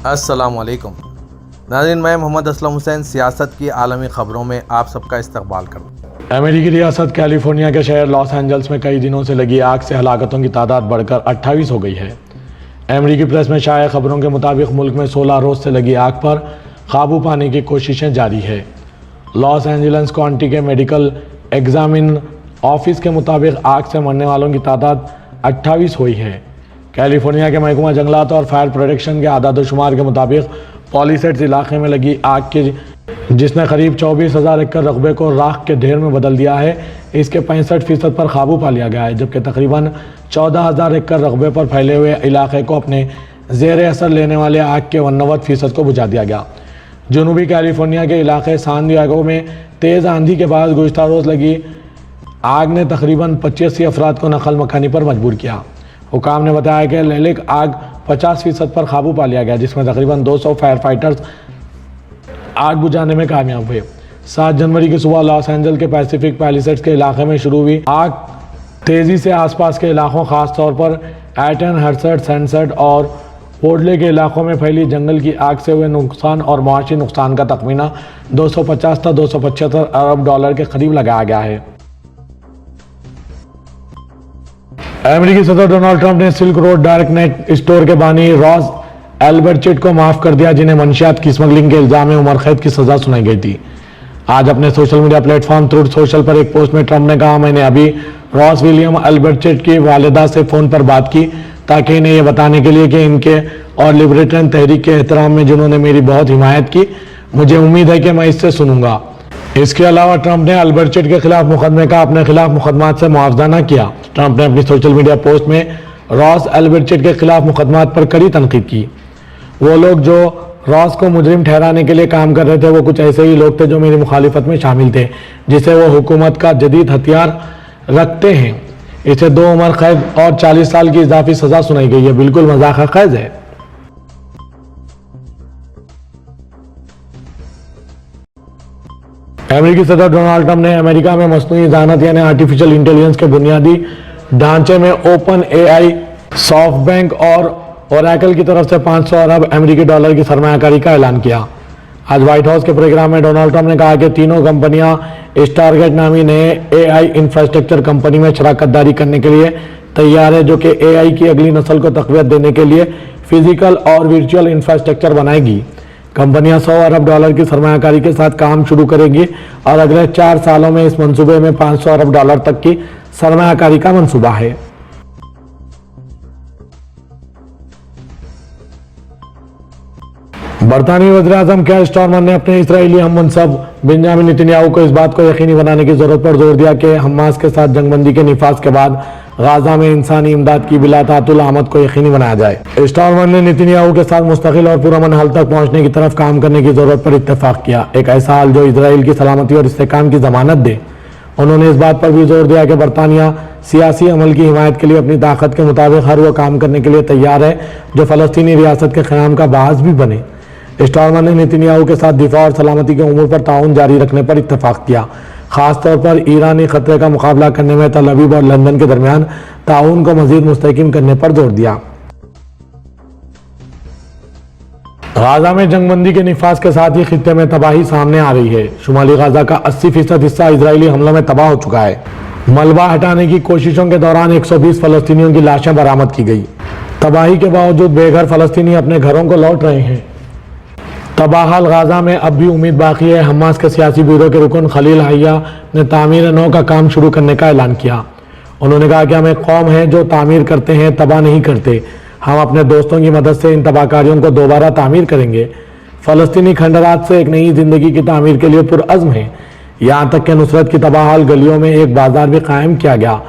अस्सलाम वालेकुम नाज़रीन, मैं मोहम्मद असलम हुसैन सियासत की आलमी ख़बरों में आप सबका इस्तकबाल करता हूँ। अमेरिकी रियासत कैलिफोर्निया के शहर लॉस एंजल्स में कई दिनों से लगी आग से हलाकतों की तादाद बढ़कर 28 हो गई है। अमेरिकी प्रेस में शाया खबरों के मुताबिक मुल्क में 16 रोज़ से लगी आग पर काबू पाने की कोशिशें जारी है। लॉस एंजल्स काउंटी के मेडिकल एग्जामिन ऑफिस के मुताबिक आग से मरने वालों की तादाद 28 हुई है। कैलिफोर्निया के महकमा जंगलात और फायर प्रोटेक्शन के आदाद-ओ-शुमार के मुताबिक पॉलिसेट्स इलाके में लगी आग की जिसने करीब 24,000 एकड़ रकबे को राख के ढेर में बदल दिया है, इसके 65% पर काबू पा लिया गया है, जबकि तकरीबन 14,000 एकड़ रकबे पर फैले हुए इलाके को अपने ज़ेर असर लेने वाले आग के 89% को बुझा दिया गया। जनूबी कैलिफोर्निया के इलाके सान डिएगो में तेज़ आंधी के बाद गुज़िश्ता रोज़ लगी आग ने तकरीबन 85 अफराद को नकल मकानी पर मजबूर किया। हुकाम ने बताया कि लेलिक आग 50% पर काबू पा लिया गया, जिसमें तकरीबन 200 फायर फाइटर्स आग बुझाने में कामयाब हुए। 7 जनवरी की सुबह लॉस एंजल्स के पैसिफिक पैलिसेड्स के इलाके में शुरू हुई आग तेज़ी से आसपास के इलाकों, ख़ास तौर पर एटन, हर्सट, सनसेट और पोर्टले के इलाकों में फैली। जंगल की आग से हुए नुकसान और मुआशी नुकसान का तखमीना 250 से 275 अरब डॉलर के करीब लगाया गया है। अमेरिकी सदर डोनाल्ड ट्रंप ने silk road dark net store के बानी रॉस एल्बर्चेट को माफ कर दिया, जिन्हें मंशियात की स्मगलिंग के इल्जाम में उम्र कैद की सजा सुनाई गई थी। आज अपने social media platform truth social पर एक पोस्ट में ट्रंप ने कहा, मैंने अभी रॉस विलियम एल्बर्चेट की वालिदा से फ़ोन पर बात की ताकि इन्हें यह बताने के लिए कि इनके और लिबरेटरियन तहरीक के एहतराम में जिन्होंने मेरी बहुत हिमायत की, मुझे उम्मीद है कि मैं इससे सुनूंगा। इसके अलावा ट्रंप ने एल्बर्चेट के खिलाफ मुकदमे का अपने खिलाफ मुकदमात से मुआवजा न किया। ट्रंप ने अपनी सोशल मीडिया पोस्ट में रॉस एल्बर्चेट के खिलाफ मुकदमात पर कड़ी तनकीद की। वो लोग जो रॉस को मुजरिम ठहराने के लिए काम कर रहे थे, वो कुछ ऐसे ही लोग थे जो मेरी मुखालिफत में शामिल थे, जिसे वो हुकूमत का जदीद हथियार रखते हैं। इसे 2 उम्र कैद और 40 साल की इजाफी सजा सुनाई गई है। बिल्कुल मजाक खैज है। अमेरिकी सदर डोनाल्ड ट्रंप ने अमेरिका में मसनूई ज़हानत यानी आर्टिफिशियल इंटेलिजेंस के बुनियादी ढांचे में ओपन एआई, सॉफ्टबैंक और ओरेकल की तरफ से 500 अरब अमेरिकी डॉलर की सरमायाकारी का ऐलान किया। आज व्हाइट हाउस के प्रोग्राम में डोनाल्ड ट्रंप ने कहा कि तीनों कंपनियां स्टारगेट नामी नए एआई इंफ्रास्ट्रक्चर कंपनी में शराकतदारी करने के लिए तैयार है, जो कि एआई की अगली नस्ल को तक़वियत देने के लिए फिजिकल और वर्चुअल इंफ्रास्ट्रक्चर बनाएगी। कंपनियां 100 अरब डॉलर की सरमायाकारी के साथ काम शुरू करेंगी और अगले 4 सालों में इस मंसूबे में 500 अरब डॉलर तक की सरमायाकारी का मंसूबा है। बरतानी वज़ीर-ए-आज़म केयर स्टारमर ने अपने इस्राएली हम मनसब बेंजामिन नेतन्याहू को इस बात को यकीनी बनाने की ज़रूरत पर जोर दिया कि हमास के साथ जंगबंदी के निफाज के बाद गाजा में इंसानी इमदाद की बिला तातुल आमद को यकीनी बनाया जाए। स्टारमर ने नेतन्याहू के साथ मुस्तकिल और पुरअमन हल तक पहुंचने की तरफ काम करने की ज़रूरत पर इत्तेफाक किया, एक ऐसा हल जो इसराइल की सलामती और इस्तेहकाम की ज़मानत दे। उन्होंने इस बात पर भी जोर दिया कि बरतानिया सियासी अमल की हिमायत के लिए अपनी ताकत के मुताबिक हर वो काम करने के लिए तैयार है जो फ़लस्तीनी रियासत के क़याम का बाअस भी बने। स्टारमर ने नेतन्याहू के साथ दिफा और सलामती के उमूर पर ताउन जारी रखने पर इत्तेफाक किया, खासतौर पर ईरानी खतरे का मुकाबला करने में तल अवीव और लंदन के दरमियान ताउन को मजीद मुस्तहकम करने पर जोर दिया। गाजा में जंगबंदी के निफाज के साथ ही खित्ते में तबाही सामने आ रही है। शुमाली गाजा का 80% हिस्सा इजरायली हमलों में तबाह हो चुका है। मलबा हटाने की कोशिशों के दौरान 120 फलस्तीनियों की लाशें बरामद की गई। तबाही के बावजूद बेघर फलस्तीनी अपने घरों को लौट रहे हैं। तबाहाल गाजा में अब भी उम्मीद बाकी है। हमास के सियासी ब्यूरो के रुकन खलील हैया ने तामीर नौ का काम शुरू करने का ऐलान किया। उन्होंने कहा कि हम एक कौम है जो तामीर करते हैं, तबाह नहीं करते। हम अपने दोस्तों की मदद से इन तबाहकारियों को दोबारा तामीर करेंगे। फ़लस्तीनी खंडरात से एक नई ज़िंदगी की तामीर के लिए पुरअज़्म है। यहाँ तक कि नुसरत की तबाहाल गलियों में एक बाजार भी कायम किया गया।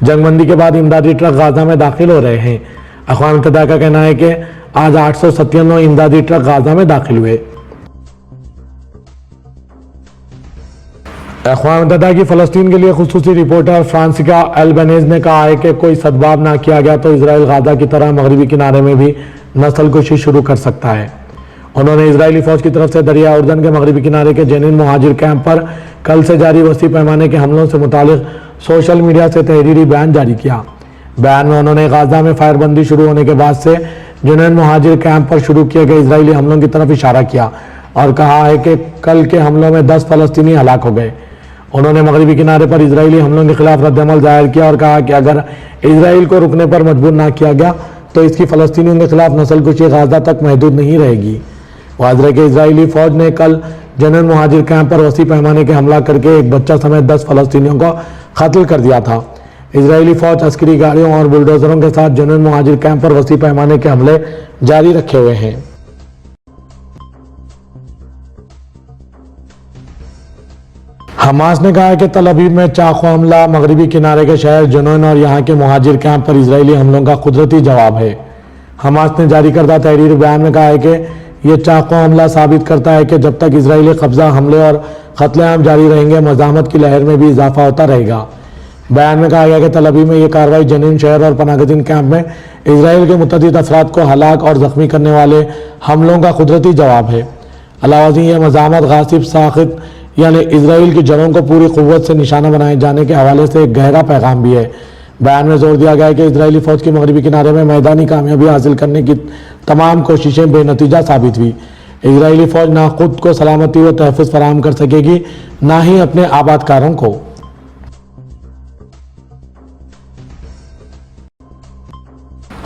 जंगबंदी के बाद इमदादी ट्रक गाजा में दाखिल हो रहे हैं। अक़वाम मुत्तहिदा का कहना है कि आज 897 इमदादी ट्रक गाजा में दाखिल हुए। अक़वाम मुत्तहिदा की फ़लस्तीन के लिए खुसूसी रिपोर्टर फ्रांसिका एल्बेनीज़ ने कहा है कि कोई सद्भाव ना किया गया तो इसराइल गाजा की तरह मगरबी किनारे में भी नस्लकुशी शुरू कर सकता है। उन्होंने इजरायली फ़ौज की तरफ से दरिया उर्दन के मगरबी किनारे के जेनिन मुहाजिर कैंप पर कल से जारी वसी पैमाने के हमलों से मुतालिक सोशल मीडिया से तहरीरी बयान जारी किया। बयान में उन्होंने गाजा में फायरबंदी शुरू होने के बाद से जुनैन मुहाजिर कैंप पर शुरू किए गए इजरायली हमलों की तरफ इशारा किया और कहा है कि कल के हमलों में 10 फलस्तीनी हलाक हो गए। उन्होंने मगरबी किनारे पर इजरायली हमलों के खिलाफ रद्दअमल जाहिर किया और कहा कि अगर इजराइल को रुकने पर मजबूर ना किया गया तो इसकी फलस्तीनियों के खिलाफ नस्लकुशी गाजा तक महदूद नहीं रहेगी। वाज़ रहे कि इजरायली फौज ने कल जुनैन मुहाजिर कैंप पर वसी पैमाने के हमला करके एक बच्चा समेत 10 फलस्तीनियों को कत्ल कर दिया था। इजरायली फौज अस्करी गाड़ियों और बुलडोजरों के साथ जुनैन मुहाजिर कैंप पर वसी पैमाने के हमले जारी रखे हुए हैं। हमास ने कहा है कि तल अवीव में चाकू हमला मगरबी किनारे के शहर जुनैन और यहाँ के मुहाजिर कैंप पर इजरायली हमलों का कुदरती जवाब है। हमास ने जारी करदा तहरीर बयान में कहा है कि यह चाकू हमला साबित करता है कि जब तक इजरायली कब्जा हमले और कत्लेआम जारी रहेंगे मज़ाहमत की लहर में भी इजाफा होता रहेगा। बयान में कहा गया कि तल अवीव में यह कार्रवाई जनीन शहर और पनागज़ीन कैंप में इजराइल के मुतअद्दिद अफराद को हलाक और जख्मी करने वाले हमलों का कुदरती जवाब है। अलावा यह मज़ाहमत गासिब साखित यानी इजराइल की जड़ों को पूरी क़ुव्वत से निशाना बनाए जाने के हवाले से एक गहरा पैगाम भी है। बयान में जोर दिया गया है कि इजरायली फ़ौज की मगरबी किनारे में मैदानी कामयाबी हासिल करने की तमाम कोशिशें बेनतीजा साबित हुई। इजरायली फ़ौज ना खुद को सलामती व तहफ़्फ़ुज़ फराहम कर सकेगी ना ही अपने आबादकारों को।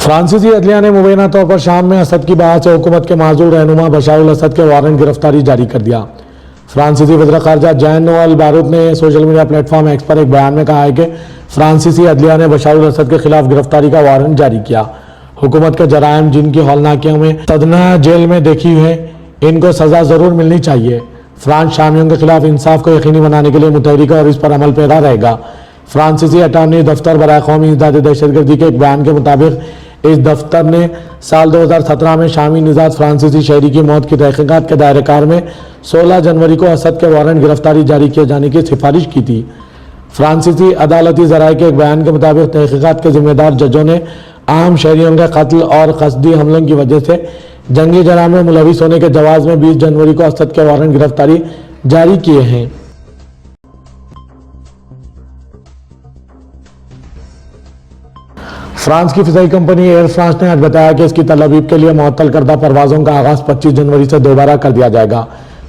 फ्रांसीसी अदलिया ने मुबैना तौर पर शाम में असद की बहार से हुकूमत के माज़ूर रहनुमा बशार अल असद के वारंट गिरफ्तारी जारी कर दिया। फ्रांसीसी वज़ीर ख़ारजा जैन नोएल बारूद ने सोशल मीडिया प्लेटफॉर्म एक्स पर एक बयान में कहा है कि फ्रांसीसी अदलिया ने बशार अल असद के खिलाफ गिरफ्तारी का वारंट जारी किया। हुकूमत के जराइम जिनकी हौलनाकियों में सदना जेल में देखी है इनको सज़ा ज़रूर मिलनी चाहिए। फ्रांस शामियों के खिलाफ इंसाफ को यकीनी बनाने के लिए मुतहरिक और इस पर अमल पैरा रहेगा। फ्रांसीसी अटॉर्नी दफ्तर बराए कौमी इमदाद दहशतगर्दी के एक बयान के मुताबिक इस दफ्तर ने साल 2017 में शामी निजात फ्रांसीसी शहरी की मौत की तहकीकात के दायरेकार में 16 जनवरी को असद के वारंट गिरफ्तारी जारी किए जाने की सिफारिश की थी। फ्रांसीसी अदालती ज़राए के एक बयान के मुताबिक तहकीकात के जिम्मेदार जजों ने आम शहरियों के कत्ल और कस्दी हमलों की वजह से जंगी जराइम में मुलविस होने के जवाब में 20 जनवरी को असद के वारंट गिरफ्तारी जारी किए हैं। फ्रांस की फिजाई कंपनी एयर फ्रांस ने आज बताया कि इसकी तल अवीव के लिए मुअत्तल करदा परवाज़ों का आगाज़ 25 जनवरी से दोबारा कर दिया जाएगा।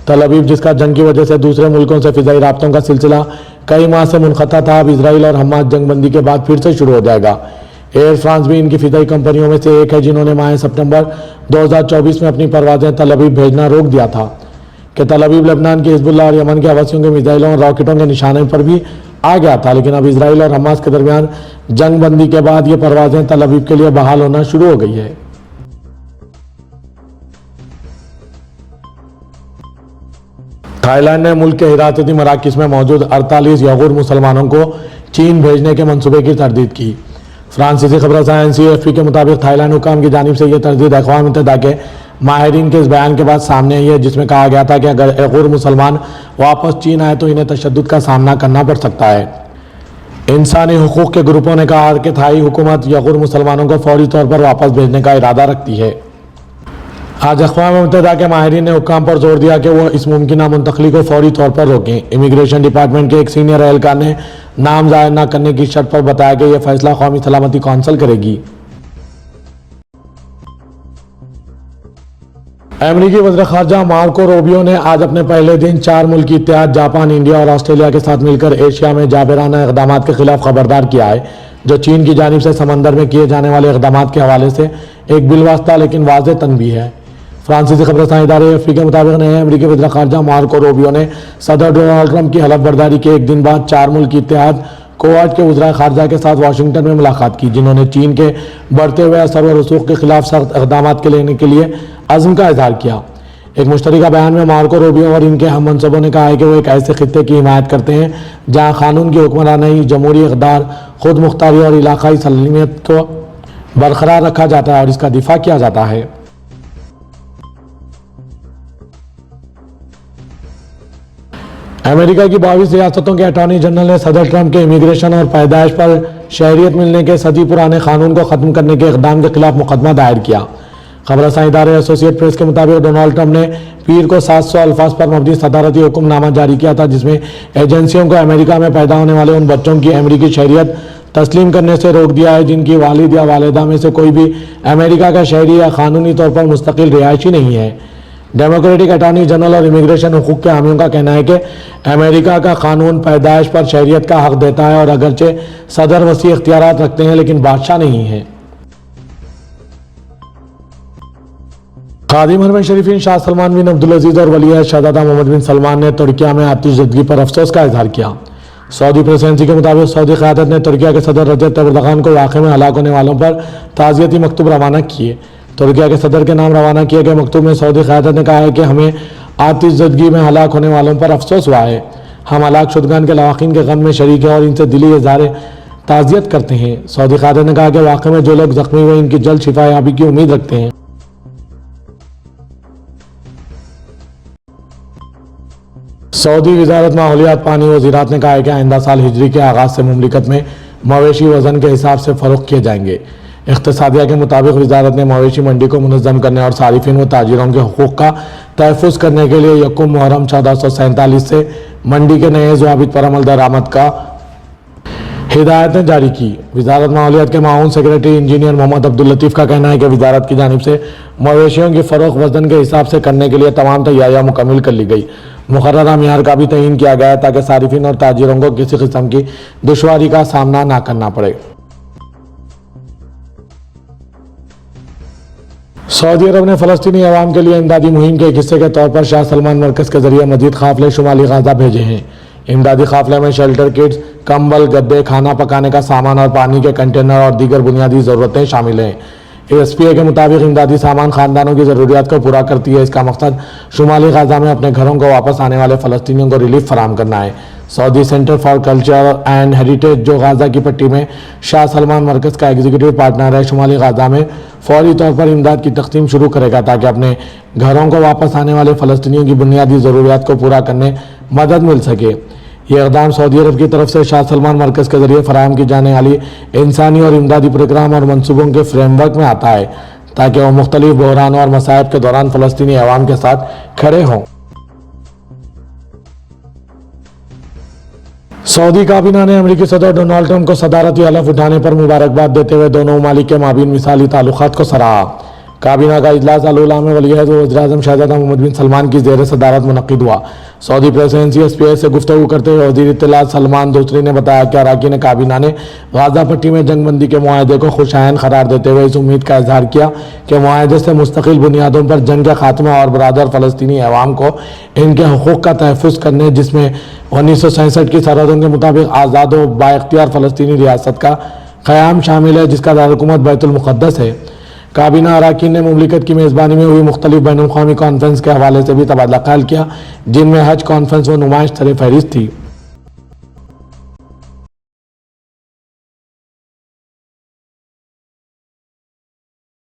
तल अवीव जिसका जंग की वजह से दूसरे मुल्कों से फिजाई राब्तों का सिलसिला कई माह से मुनक़ता था, अब इजराइल और हमास जंगबंदी के बाद फिर से शुरू हो जाएगा। एयर फ्रांस भी इनकी फिजाई कंपनियों में से एक है जिन्होंने माह सितंबर 2024 में अपनी परवाज़ें तल अवीव भेजना रोक दिया था कि तल अवीव लेबनान की हिज़्बुल्लाह और यमन के हवसियों के मिसाइलों और रॉकेटों के निशाने पर भी आ गया था, लेकिन अब इजराइल और हमास के दरमियान जंग बंदी के बाद ये परवाज़ें तल अवीव के लिए बहाल होना शुरू हो गई है। थाईलैंड ने मुल्क के हिरासती मराकज़ में मौजूद 48 यगूर मुसलमानों को चीन भेजने के मंसूबे की तरदीद की। फ्रांसीसी खबरसां NCAFP के मुताबिक थाईलैंड हुकाम की जानिब से यह तरदीद अक़वाम मुत्तहिदा के माहिरीन के इस बयान के बाद सामने आई है जिसमें कहा गया था कि अगर यगूर मुसलमान वापस चीन आए तो इन्हें तशद्दुद का सामना करना पड़ सकता है। इंसानी हुकूक के ग्रुपों ने कहा कि थाई हुकूमत यगूर मुसलमानों को फौरी तौर पर वापस भेजने का इरादा रखती है। आज अक़वाम मुत्तहिदा के माहिरीन ने हुक्काम पर जोर दिया कि वो इस मुमकिना मुंतकली को फौरी तौर पर रोकें। इमिग्रेशन डिपार्टमेंट के एक सीनियर एहलकार ने नाम ज़ाहिर न करने की शर्त पर बताया कि यह फैसला कौमी सलामती कौंसिल करेगी। अमेरिकी वज़ीर ख़ारजा मार्को रूबियो ने आज अपने पहले दिन 4 मुल्की इत्तेहाद जापान, इंडिया और ऑस्ट्रेलिया के साथ मिलकर एशिया में जाबिराना इक़दाम के खिलाफ खबरदार किया है जो चीन की जानिब से समंदर में किए जाने वाले इक़दाम के हवाले से एक बिलवास्ता लेकिन वाज़ेह तनबीह है। फ्रांसीसी खबरसां इदारे AFP के मुताबिक नए अमेरिकी वज़ीर ख़ारजा मार्को रूबियो ने सदर डोनाल्ड ट्रंप की हलफ बर्दारी के एक दिन बाद 4 मुल्की इत्तेहाद कोवाड के वज़ीर ख़ारजा के साथ वाशिंगटन में मुलाकात की, जिन्होंने चीन के बढ़ते हुए असर व रसूख के खिलाफ सख्त इक़दाम के लेने के लिए अज़्म का इज़हार किया। एक मुश्तरका बयान में मार्को रूबियो और इनके हम मनसबों ने कहा है कि वो एक ऐसे खित्ते की हिमायत करते हैं जहाँ कानून की हुक्मरानी, जमहूरी इक़दार, खुद मुख्तारी और इलाक़ाई सलामियत को बरकरार रखा जाता है और इसका दिफा किया जाता है। अमेरिका की 22 रियासतों के अटॉर्नी जनरल ने सदर ट्रंप के इमिग्रेशन और पैदाइश पर शहरियत मिलने के सदी पुराने कानून को ख़त्म करने के इक़दाम के खिलाफ मुकदमा दायर किया। खबरसां इदारे एसोसिएट प्रेस के मुताबिक डोनाल्ड ट्रंप ने पीर को 700 अल्फाज पर मबनी सदारती हुक्मनामा जारी किया था जिसमें एजेंसियों को अमेरिका में पैदा होने वाले उन बच्चों की अमेरिकी शहरियत तस्लीम करने से रोक दिया है, जिनकी वालिद या वालिदा में से कोई भी अमेरिका का शहरी या कानूनी तौर पर मुस्तकिल रिहायशी नहीं है। डेमोक्रेटिक अटॉर्नी जनरल और इमिग्रेशन हुकूक के हामियों का कहना है कि अमेरिका का कानून पैदाइश पर शरीयत का हक देता है और अगरचे सदर वसी इख्तियारात रखते हैं लेकिन बादशाह नहीं है। खादिम हरम शरीफीन शाह सलमान बिन अब्दुल अजीज और वली शहजादा मोहम्मद बिन सलमान ने तुर्किया में आतिश ज़दगी पर अफसोस का इजहार किया। सऊदी प्रेसिडेंसी के मुताबिक सऊदी क़यादत ने तुर्किया के सदर रजब तैयब एर्दोगान को वाक़े में हलाक होने वालों पर ताज़ियती मकतूब रवाना किए। तुर्किया के सदर के नाम रवाना किए गए मकतूब में सऊदी क़यादत ने कहा है कि हमें आतिश ज़दगी में हलाक होने वालों पर अफसोस हुआ है। हम हलाक शुदगान के लवाक़ीन के गम में शरीक हैं और इनसे दिली इज़हार ताज़ियत करते हैं। सऊदी क़यादत ने कहा कि वाक़े में जो लोग ज़ख्मी हुए इनकी जल्द शिफा याबी की उम्मीद रखते हैं। सऊदी वज़ारत माहौलियात पानी वज़ीरात ने कहा है कि आइंदा साल हिजरी के आगाज़ से मुमलिकत में मवेशी वज़न के हिसाब से फ़रोख्त किए जाएंगे। इख्तिसादिया के मुताबिक वज़ारत ने मवेशी मंडी को मुनज़्ज़म करने और सारिफिन व ताजिरों के हुकूक़ का तहफ़्फ़ुज़ करने के लिए यकुम मुहर्रम 1447 से मंडी के नए ज़वाबित पर अमल दरामद का हिदायतें जारी की। वज़ारत माहौलियात के माऊन सेक्रेटरी इंजीनियर मोहम्मद अब्दुल लतीफ़ का कहना है कि वज़ारत की जानिब से मवेशियों की फ़रोख्त वज़न के हिसाब से करने के लिए तमाम तैयारियाँ मुकम्मल कर ली गई। मुकर्ररा मियार का भी तयीन किया गया है ताकि सारिफिन और ताजिरों को किसी किस्म की दुश्वारी का सामना ना करना पड़े। सऊदी अरब ने फ़लस्तीनी अवाम के लिए इमदादी मुहिम के एक हिस्से के तौर पर शाह सलमान मरकज़ के ज़रिए मज़ीद क़ाफ़िले शुमाली गाज़ा भेजे हैं। इमदादी क़ाफ़िले में शेल्टर किट्स, कंबल, गद्दे, खाना पकाने का सामान और पानी के कंटेनर और दीगर बुनियादी ज़रूरतें शामिल हैं। एसपीए के मुताबिक इमदादी सामान ख़ानदानों की ज़रूरियात को पूरा करती है। इसका मकसद शुमाली गाज़ा में अपने घरों को वापस आने वाले फ़लस्तीनियों को रिलीफ फराहम करना है। Saudi centre for culture and heritage, जो गाज़ा की पट्टी में शाह सलमान मरकज़ का एग्जीक्यूटिव पार्टनर है, शुमाली गाज़ा में फौरी तौर पर इमदाद की तक़सीम शुरू करेगा ताकि अपने घरों को वापस आने वाले फ़लस्तीनियों की बुनियादी ज़रूरियात को पूरा करने मदद मिल सके। ये इक़दाम सऊदी अरब की तरफ से शाह सलमान मरकज़ के ज़रिए फराहम की जाने वाली इंसानी और इमदादी प्रोग्राम और मनसूबों के फ्रेमवर्क में आता है ताकि वह मुख्तलिफ बहरानों और मसाइब के दौरान फ़लस्तीनी अवाम के साथ खड़े हों। सऊदी काबीना ने अमेरिकी सदर डोनाल्ड ट्रंप को सदारती हलफ उठाने पर मुबारकबाद देते हुए दोनों ममालिक के माबीन मिसाली ताल्लुकात को सराहा। काबीना का इजलास अल-उला में वलीअहद व वज़ीर-ए-आज़म शहजादा मोहम्मद बिन सलमान की ज़ेर सदारत मुनक़्क़िद हुआ। सऊदी प्रेसिडेंसी एसपीए से गुफ्तगू करते हुए वज़ीर इत्तलात सलमान दूसरी ने बताया कि अरकान काबीना ने गाज़ा पट्टी में जंगबंदी के मुआहदे को खुशायन करार देते हुए इस उम्मीद का इजहार किया कि मुआहदे से मुस्तकिल बुनियादों पर जंग के खात्मे और बरादर फ़लस्तीनी अवाम को इनके हुकूक़ का तहफ़्फ़ुज़ करने, जिसमें 1967 की सरहदों के मुताबिक आज़ाद व बाइख्तियार फ़लस्तीनी रियासत का क़याम शामिल है, जिसका दारुल-हुकूमत बैतुल मुक़द्दस है। काबीना अरकान ने मुमलिकत की मेज़बानी में हुई मुख्तलिफ बैनुल-अक़वामी कॉन्फ्रेंस के हवाले से भी तबादला ख्याल किया, जिनमें हज कॉन्फ्रेंस व नुमाइश सर फहरिस्त थी।